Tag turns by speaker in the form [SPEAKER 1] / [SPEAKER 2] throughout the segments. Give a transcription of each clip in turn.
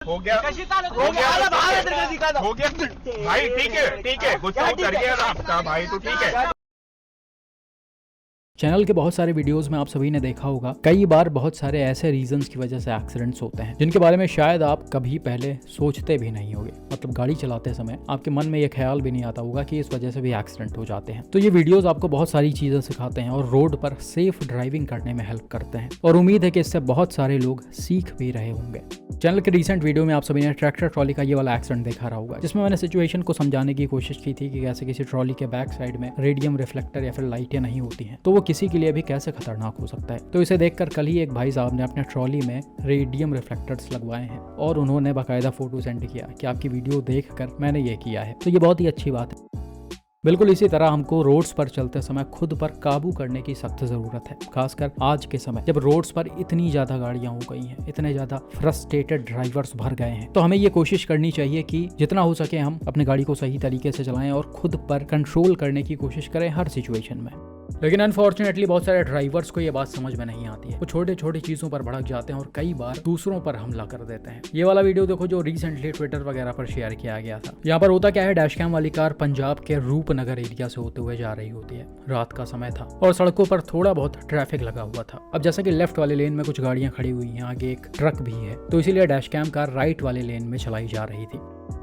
[SPEAKER 1] हो गया भाई, ठीक है गुस्सा कर गया आपका भाई, तो ठीक है।
[SPEAKER 2] चैनल के बहुत सारे वीडियोस में आप सभी ने देखा होगा, कई बार बहुत सारे ऐसे रीजंस की वजह से एक्सीडेंट्स होते हैं जिनके बारे में शायद आप कभी पहले सोचते भी नहीं होंगे। मतलब गाड़ी चलाते समय आपके मन में ये ख्याल भी नहीं आता होगा कि इस वजह से भी एक्सीडेंट हो जाते हैं। तो ये वीडियोस आपको बहुत सारी चीजें सिखाते हैं और रोड पर सेफ ड्राइविंग करने में हेल्प करते हैं, और उम्मीद है कि इससे बहुत सारे लोग सीख भी रहे होंगे। चैनल के रिसेंट वीडियो में आप सभी ने ट्रैक्टर ट्रॉली का ये वाला एक्सीडेंट देखा रहा होगा, जिसमें मैंने सिचुएशन को समझाने की कोशिश की थी कि कैसे किसी ट्रॉली के बैक साइड में रेडियम रिफ्लेक्टर या फिर लाइटें नहीं होती हैं, तो वो किसी के लिए भी कैसे खतरनाक हो सकता है। तो इसे देखकर कल ही एक भाई साहब ने अपने ट्रॉली में रेडियम रिफ्लेक्टर्स लगवाए हैं और उन्होंने बाकायदा फोटो सेंड किया कि आपकी वीडियो देखकर मैंने ये किया है। तो ये बहुत ही अच्छी बात है। बिल्कुल इसी तरह हमको रोड्स पर चलते समय खुद पर काबू करने की सख्त ज़रूरत है, खासकर आज के समय जब रोड्स पर इतनी ज़्यादा गाड़ियां हो गई हैं, इतने ज़्यादा फ्रस्ट्रेटेड ड्राइवर्स भर गए हैं। तो हमें ये कोशिश करनी चाहिए कि जितना हो सके हम अपनी गाड़ी को सही तरीके से चलाएं और खुद पर कंट्रोल करने की कोशिश करें हर सिचुएशन में। लेकिन अनफॉर्चुनेटली बहुत सारे ड्राइवर्स को ये बात समझ में नहीं आती है। वो छोटे छोटे चीज़ों पर भड़क जाते हैं और कई बार दूसरों पर हमला कर देते हैं। ये वाला वीडियो देखो जो रिसेंटली ट्विटर वगैरह पर शेयर किया गया था। यहाँ पर होता क्या है, डैश कैम वाली कार पंजाब के रूपनगर एरिया से होते हुए जा रही होती है। रात का समय था और सड़कों पर थोड़ा बहुत ट्रैफिक लगा हुआ था। अब जैसा कि लेफ्ट वाले लेन में कुछ गाड़ियां खड़ी हुई हैं, आगे एक ट्रक भी है, तो इसीलिए डैश कैम कार राइट वाले लेन में चलाई जा रही थी।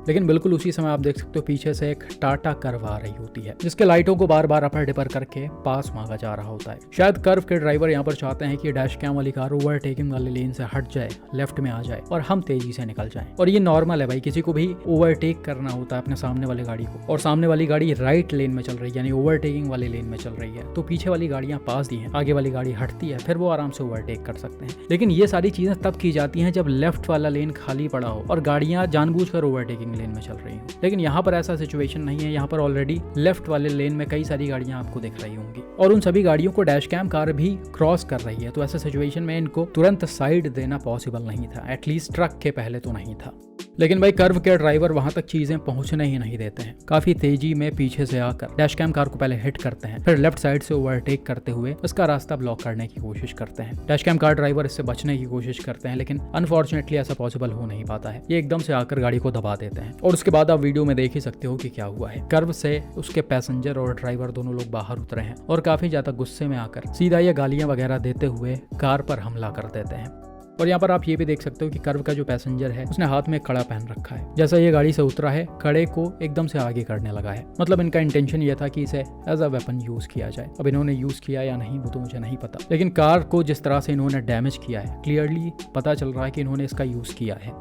[SPEAKER 2] लेकिन बिल्कुल उसी समय आप देख सकते हो पीछे से एक टाटा कर्व आ रही होती है, जिसके लाइटों को बार बार अपर डिपर करके पास मांगा जा रहा होता है। शायद कर्व के ड्राइवर यहाँ पर चाहते हैं कि डैश कैम वाली कार ओवरटेकिंग वाले लेन से हट जाए, लेफ्ट में आ जाए और हम तेजी से निकल जाएं। और ये नॉर्मल है भाई, किसी को भी ओवरटेक करना होता है अपने सामने वाली गाड़ी को, और सामने वाली गाड़ी राइट लेन में चल रही है यानी ओवरटेकिंग वाले लेन में चल रही है, तो पीछे वाली गाड़ियां पास दी हैं, आगे वाली गाड़ी हटती है, फिर वो आराम से ओवरटेक कर सकते हैं। लेकिन ये सारी चीजें तब की जाती हैं जब लेफ्ट वाला लेन खाली पड़ा हो और गाड़ियां जानबूझकर ओवरटेकिंग लेन में चल रही हो। लेकिन यहाँ पर ऐसा सिचुएशन नहीं है। यहाँ पर ऑलरेडी लेफ्ट वाले लेन में कई सारी गाड़ियां आपको दिख रही होंगी और उन सभी गाड़ियों को डैश कैम कार भी क्रॉस कर रही है। तो ऐसे सिचुएशन में इनको तुरंत साइड देना पॉसिबल नहीं था, एटलीस्ट ट्रक के पहले तो नहीं था। लेकिन भाई कर्व के ड्राइवर वहां तक चीजें पहुंचने ही नहीं देते हैं। काफी तेजी में पीछे से आकर डैश कैम कार को पहले हिट करते हैं, फिर लेफ्ट साइड से ओवरटेक करते हुए उसका रास्ता ब्लॉक करने की कोशिश करते हैं। डैश कैम कार ड्राइवर इससे बचने की कोशिश करते हैं, लेकिन अनफॉर्चुनेटली ऐसा पॉसिबल हो नहीं पाता है। ये एकदम से आकर गाड़ी को दबा देते हैं और उसके बाद आप वीडियो में देख ही सकते हो कि क्या हुआ है। कर्व से उसके पैसेंजर और ड्राइवर दोनों लोग बाहर उतरे हैं और काफी ज्यादा गुस्से में आकर सीधा ये गालियां वगैरह देते हुए कार पर हमला कर देते हैं। और यहाँ पर आप ये भी देख सकते हो कि कर्व का जो पैसेंजर है उसने हाथ में कड़ा पहन रखा है। जैसा ये गाड़ी से उतरा है, कड़े को एकदम से आगे करने लगा है। मतलब इनका इंटेंशन ये था कि इसे एज अ वेपन यूज किया जाए। अब इन्होंने यूज किया या नहीं वो तो मुझे नहीं पता, लेकिन कार को जिस तरह से इन्होंने डैमेज किया है क्लियरली पता चल रहा है कि इन्होंने इसका यूज किया है।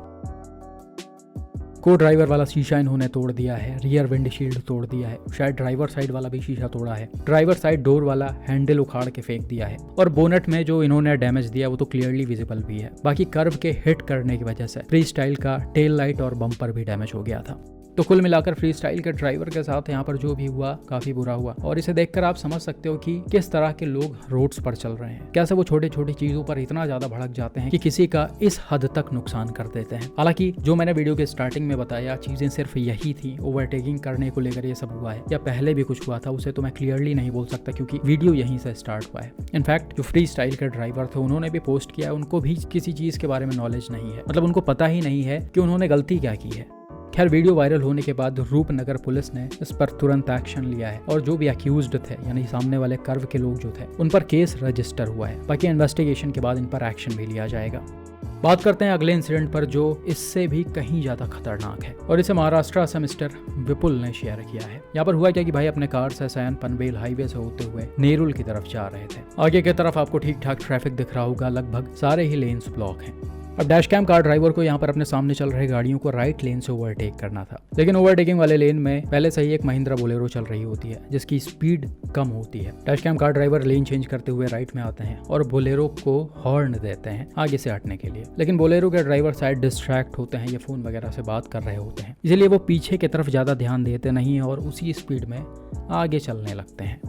[SPEAKER 2] को ड्राइवर वाला शीशा इन्होंने तोड़ दिया है, रियर विंडशील्ड तोड़ दिया है, शायद ड्राइवर साइड वाला भी शीशा तोड़ा है, ड्राइवर साइड डोर वाला हैंडल उखाड़ के फेंक दिया है, और बोनट में जो इन्होंने डैमेज दिया वो तो क्लियरली विजिबल भी है। बाकी कर्व के हिट करने की वजह से फ्री स्टाइल का टेल लाइट और बम्पर भी डैमेज हो गया था। तो कुल मिलाकर फ्री स्टाइल के ड्राइवर के साथ यहाँ पर जो भी हुआ काफी बुरा हुआ, और इसे देखकर आप समझ सकते हो कि किस तरह के लोग रोड्स पर चल रहे हैं, कैसे वो छोटी छोटी चीजों पर इतना ज्यादा भड़क जाते हैं कि किसी का इस हद तक नुकसान कर देते हैं। हालांकि जो मैंने वीडियो के स्टार्टिंग में बताया चीजें सिर्फ यही थी, ओवरटेकिंग करने को लेकर ये सब हुआ है या पहले भी कुछ हुआ था उसे तो मैं क्लियरली नहीं बोल सकता क्योंकि वीडियो यहीं से स्टार्ट हुआ है। इनफैक्ट जो फ्री स्टाइल के ड्राइवर थे उन्होंने भी पोस्ट किया है, उनको भी किसी चीज के बारे में नॉलेज नहीं है, मतलब उनको पता ही नहीं है कि उन्होंने गलती क्या की है। खैर वीडियो वायरल होने के बाद रूपनगर पुलिस ने इस पर तुरंत एक्शन लिया है और जो भी अक्यूज्ड थे यानी सामने वाले कर्व के लोग जो थे उन पर केस रजिस्टर हुआ है। बाकी इन्वेस्टिगेशन के बाद इन पर एक्शन भी लिया जाएगा। बात करते हैं अगले इंसिडेंट पर जो इससे भी कहीं ज्यादा खतरनाक है, और इसे महाराष्ट्र से मिस्टर विपुल ने शेयर किया है। यहाँ पर हुआ क्या कि भाई अपने कार से सयान पनवेल हाईवे से होते हुए नेरुल की तरफ जा रहे थे। आगे की तरफ आपको ठीक ठाक ट्रैफिक दिख रहा होगा, लगभग सारे ही लेन्स ब्लॉक हैं। अब डैश कैम कार ड्राइवर को यहाँ पर अपने सामने चल रही गाड़ियों को राइट लेन से ओवरटेक करना था, लेकिन ओवरटेकिंग वाले लेन में पहले से ही एक महिंद्रा बोलेरो चल रही होती है जिसकी स्पीड कम होती है। Dash cam car driver lane change करते हुए राइट में आते हैं और बोलेरो को हॉर्न देते हैं आगे से हटने के लिए, लेकिन बोलेरो के ड्राइवर शायद डिस्ट्रैक्ट होते हैं, ये फोन वगैरह से बात कर रहे होते हैं, इसलिए वो पीछे की तरफ ज्यादा ध्यान देते नहीं है और उसी स्पीड में आगे चलने लगते हैं।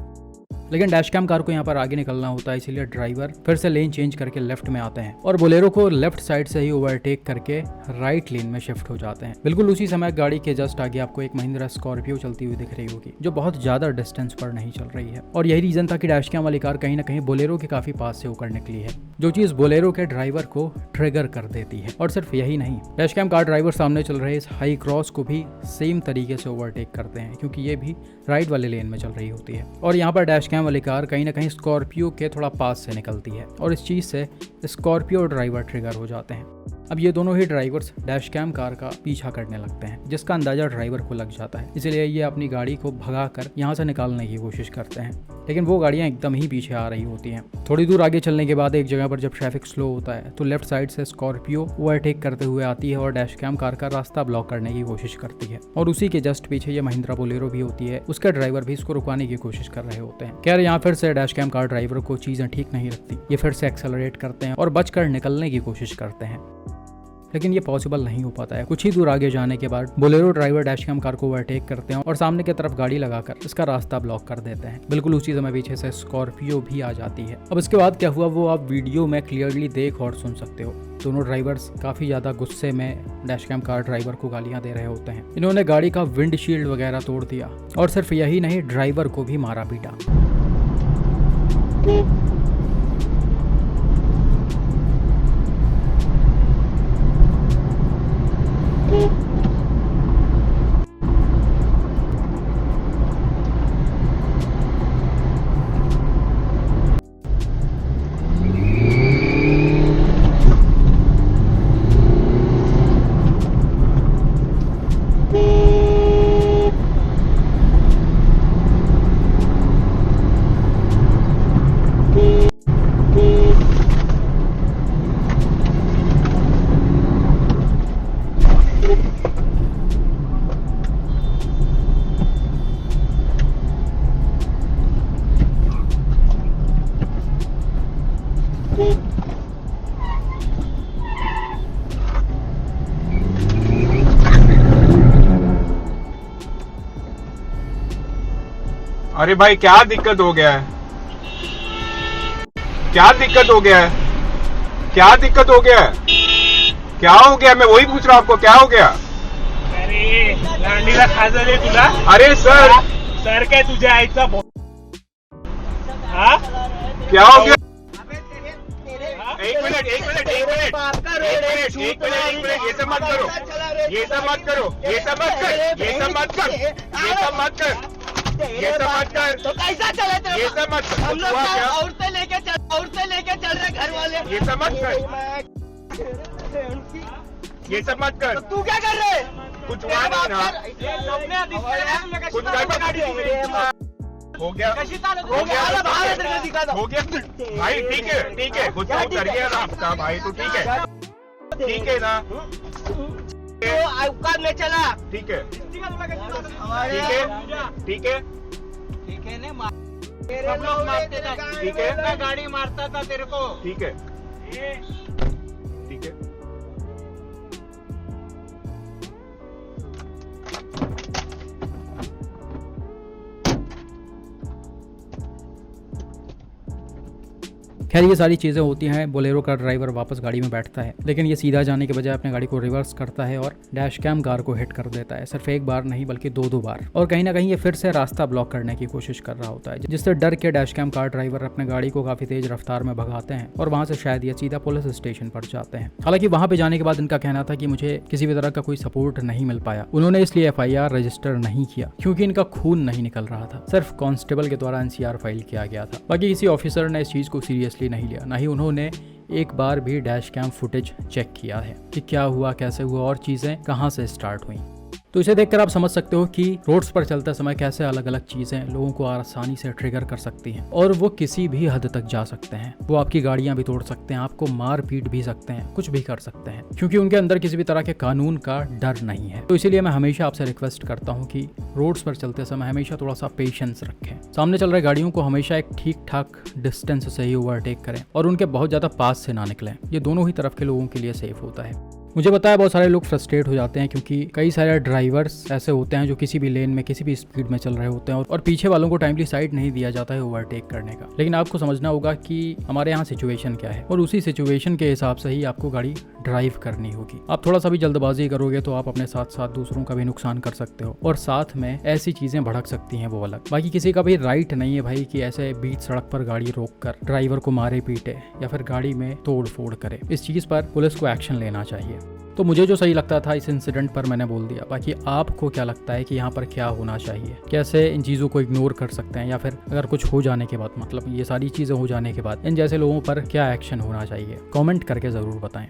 [SPEAKER 2] लेकिन डैश कैम कार को यहाँ पर आगे निकलना होता है, इसीलिए ड्राइवर फिर से लेन चेंज करके लेफ्ट में आते हैं और बोलेरो को लेफ्ट साइड से ही ओवरटेक करके राइट लेन में शिफ्ट हो जाते हैं। बिल्कुल उसी समय गाड़ी के जस्ट आगे आपको एक महिंद्रा स्कॉर्पियो चलती हुई दिख रही होगी, जो बहुत ज्यादा डिस्टेंस पर नहीं चल रही है। और यही रीजन था कि डैश कैम वाली कार कहीं ना कहीं बोलेरो के काफी पास से होकर निकली है, जो चीज बोलेरो के ड्राइवर को ट्रिगर कर देती है। और सिर्फ यही नहीं, डैश कैम कार ड्राइवर सामने चल रहे इस हाई क्रॉस को भी सेम तरीके से ओवरटेक करते हैं, क्योंकि ये भी राइट वाले लेन में चल रही होती है। और यहाँ पर डैश कैम वाली कार कहीं ना कहीं स्कॉर्पियो के थोड़ा पास से निकलती है और इस चीज से स्कॉर्पियो ड्राइवर ट्रिगर हो जाते हैं। अब ये दोनों ही ड्राइवर्स डैश कैम कार का पीछा करने लगते हैं, जिसका अंदाजा ड्राइवर को लग जाता है। इसलिए ये अपनी गाड़ी को भगाकर यहाँ से निकालने की कोशिश करते हैं, लेकिन वो गाड़ियाँ एकदम ही पीछे आ रही होती हैं। थोड़ी दूर आगे चलने के बाद एक जगह पर जब ट्रैफिक स्लो होता है तो लेफ्ट साइड से स्कॉर्पियो ओवरटेक करते हुए आती है और डैश कैम कार का रास्ता ब्लॉक करने की कोशिश करती है। और उसी के जस्ट पीछे ये महिंद्रा बोलेरो भी होती है, उसका ड्राइवर भी इसको रुकवाने की कोशिश कर रहे होते हैं। खैर यहाँ फिर से डैश कैम कार ड्राइवर को चीजें ठीक नहीं लगती, ये फिर से एक्सेलरेट करते हैं और बचकर निकलने की कोशिश करते हैं, लेकिन ये पॉसिबल नहीं हो पाता है। कुछ ही दूर आगे जाने के बाद Bolero driver dash cam car को ओवरटेक करते हैं और सामने की तरफ गाड़ी लगाकर इसका रास्ता ब्लॉक कर देते हैं। बिल्कुल उसी समय पीछे से स्कॉर्पियो भी आ जाती है। अब इसके बाद क्या हुआ वो आप वीडियो में क्लियरली देख और सुन सकते हो। दोनों ड्राइवर्स काफी ज्यादा गुस्से में डैश कैम कार ड्राइवर को गालियां दे रहे होते हैं। इन्होंने गाड़ी का विंडशील्ड वगैरह तोड़ दिया और सिर्फ यही नहीं, ड्राइवर को भी मारा पीटा।
[SPEAKER 1] अरे भाई क्या दिक्कत हो गया है? क्या दिक्कत हो गया है? क्या दिक्कत हो गया है? क्या हो गया? मैं वही पूछ रहा हूं आपको, क्या हो गया?
[SPEAKER 3] अरे लांडीला खाजल आहे तुला.
[SPEAKER 1] अरे सर,
[SPEAKER 3] सर काय तुझ्या आईचा हा
[SPEAKER 1] क्या हो गया? एक मिनट ये सब मत करो, ये सब मत करो, ये सब मत कर, ये सब मत कर, ये सब मत कर, ये सब मत कर।
[SPEAKER 3] तो कैसा चले तेरे
[SPEAKER 1] ये सब मत कर।
[SPEAKER 3] हम लोग
[SPEAKER 1] हुआ क्या?
[SPEAKER 3] और से लेके चल रहे घर वाले.
[SPEAKER 1] ये सब मत कर, ये सब मत कर।
[SPEAKER 3] तो तू क्या कर रहे?
[SPEAKER 1] कुछ हुआ नहीं ना? कुछ गड़बड़ हो गया, हो गया, हो गया भाई। ठीक है कुछ तो कर गया ना आपका भाई, तो ठीक है ना?
[SPEAKER 3] तो औकात में चला.
[SPEAKER 1] ठीक है, ठीक है
[SPEAKER 3] सब लोग मारते थे.
[SPEAKER 1] ठीक है.
[SPEAKER 3] मैं गाड़ी मारता था तेरे को.
[SPEAKER 1] ठीक है, ठीक है।
[SPEAKER 2] खैर ये सारी चीज़ें होती हैं। बोलेरो का ड्राइवर वापस गाड़ी में बैठता है, लेकिन ये सीधा जाने के बजाय अपने गाड़ी को रिवर्स करता है और डैश कैम कार को हिट कर देता है। सिर्फ एक बार नहीं बल्कि दो बार। और कहीं ना कहीं ये फिर से रास्ता ब्लॉक करने की कोशिश कर रहा होता है, जिससे डर के डैश कैम कार ड्राइवर अपने गाड़ी को काफी तेज रफ्तार में भगाते हैं और वहां से शायद ये सीधा पुलिस स्टेशन पर जाते हैं। हालांकि वहां पे जाने के बाद इनका कहना था कि मुझे किसी भी तरह का कोई सपोर्ट नहीं मिल पाया। उन्होंने इसलिए FIR रजिस्टर नहीं किया क्योंकि इनका खून नहीं निकल रहा था। सिर्फ कांस्टेबल के द्वारा NCR फाइल किया गया था। बाकी किसी ऑफिसर ने इस चीज को सीरियसली नहीं लिया, ना ही उन्होंने एक बार भी डैश कैम फुटेज चेक किया है कि क्या हुआ, कैसे हुआ और चीजें कहां से स्टार्ट हुई। तो इसे देखकर आप समझ सकते हो कि रोड्स पर चलते समय कैसे अलग अलग चीजें लोगों को आसानी से ट्रिगर कर सकती हैं और वो किसी भी हद तक जा सकते हैं। वो आपकी गाड़ियां भी तोड़ सकते हैं, आपको मार पीट भी सकते हैं, कुछ भी कर सकते हैं, क्योंकि उनके अंदर किसी भी तरह के कानून का डर नहीं है। तो इसीलिए मैं हमेशा आपसे रिक्वेस्ट करता हूँ कि रोड्स पर चलते समय हमेशा थोड़ा सा पेशेंस रखें। सामने चल रहे गाड़ियों को हमेशा एक ठीक ठाक डिस्टेंस से ही ओवरटेक करें और उनके बहुत ज्यादा पास से ना निकलें। ये दोनों ही तरफ के लोगों के लिए सेफ होता है। मुझे पता है बहुत सारे लोग फ्रस्ट्रेट हो जाते हैं क्योंकि कई सारे ड्राइवर्स ऐसे होते हैं जो किसी भी लेन में किसी भी स्पीड में चल रहे होते हैं और पीछे वालों को टाइमली साइड नहीं दिया जाता है ओवरटेक करने का। लेकिन आपको समझना होगा कि हमारे यहाँ सिचुएशन क्या है और उसी सिचुएशन के हिसाब से ही आपको गाड़ी ड्राइव करनी होगी। आप थोड़ा सा भी जल्दबाजी करोगे तो आप अपने साथ साथ दूसरों का भी नुकसान कर सकते हो और साथ में ऐसी चीजें भड़क सकती हैं वो अलग। बाकी किसी का भी राइट नहीं है भाई कि ऐसे बीच सड़क पर गाड़ी रोककर ड्राइवर को मारे पीटे या फिर गाड़ी में तोड़ फोड़ करे। इस चीज पर पुलिस को एक्शन लेना चाहिए। तो मुझे जो सही लगता था इस इंसिडेंट पर मैंने बोल दिया। बाकी आपको क्या लगता है कि यहाँ पर क्या होना चाहिए, कैसे इन चीज़ों को इग्नोर कर सकते हैं, या फिर अगर कुछ हो जाने के बाद मतलब ये सारी चीज़ें हो जाने के बाद इन जैसे लोगों पर क्या एक्शन होना चाहिए, कमेंट करके ज़रूर बताएं।